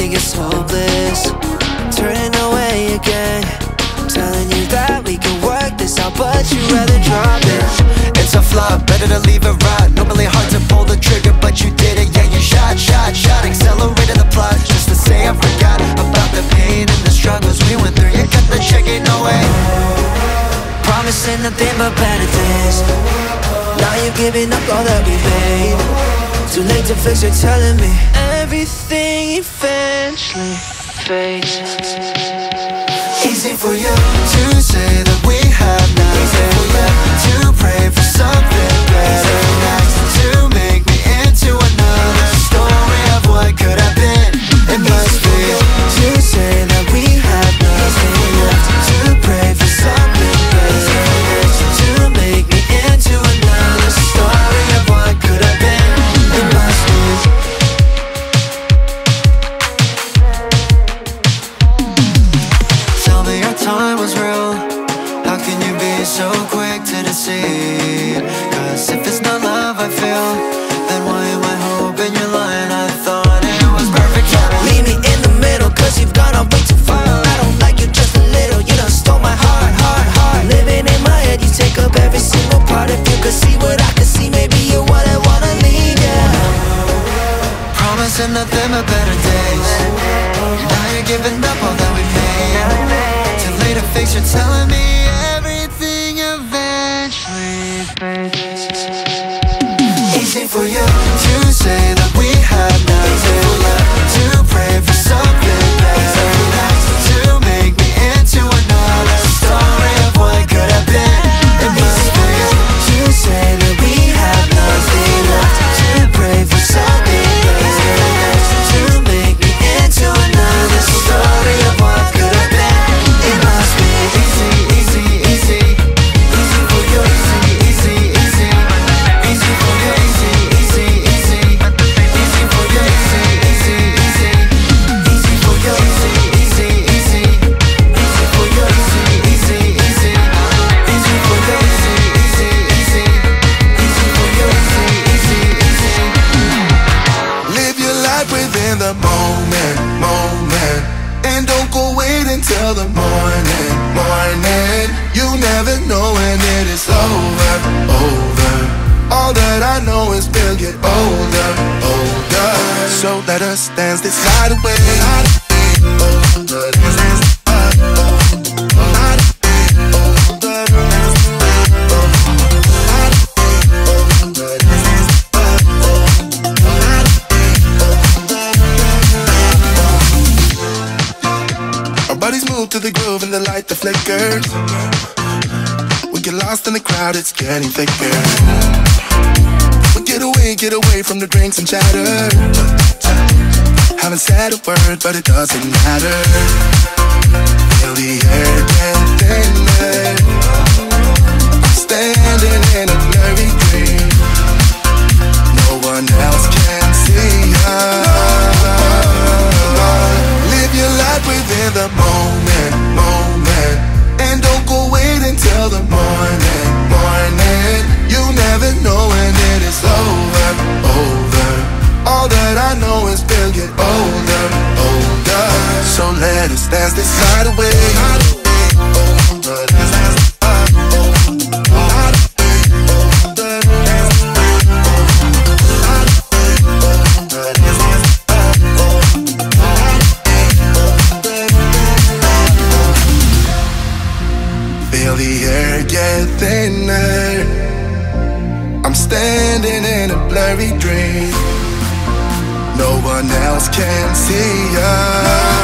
think it's hopeless. Turning away again, telling you that we can work this out, but you'd rather drop it. It's a flop, better to leave it right. Normally hard to pull the trigger, but you did it. Yeah, you shot, accelerated the plot just to say I forgot about the pain and the struggles we went through. You got the check, ain't no way. Promising nothing but better days. Now you're giving up all that we made. Too late to fix, you're telling me everything eventually fades. Easy for you to say that we have nothing. Easy for you to pray for something better. Next to make me into another story of what could have been. It must be to say that we have nothing left. To pray for something better. Next to make me into another story of what could have been. It must be. Time was real. How can you be so quick to deceive? Cause if it's not love I feel, then why am I hoping you're lying? I thought it was perfect timing. Leave me in the middle cause you've gone way too far. I don't like you just a little, you done stole my heart. Living in my head, you take up every single part. If you could see what I could see, maybe you wouldn't wanna leave, yeah. Promising nothing but better days. Now you're giving up all that we made. To fix, you're telling me everything eventually fades. Easy for you to say that we have nothing left. To pray for something better. To make me into another story of what could have been. It must be to say that we have nothing left. To pray for something better. To make me into another story of what could have been. Till the morning, you never know when it is over. All that I know is we'll get older. So let us dance this night away. To the groove and the light that flickers. We get lost in the crowd, it's getting thicker. We get away from the drinks and chatter. Haven't said a word, but it doesn't matter. Feel the air get thinner. Standing in a blurry dream. No one else can see us. Live your life within the moment. And don't go wait until the morning. You never know when it is over. All that I know is we'll get older. So let us dance this night away. Feel the air get thinner. I'm standing in a blurry dream. No one else can see us.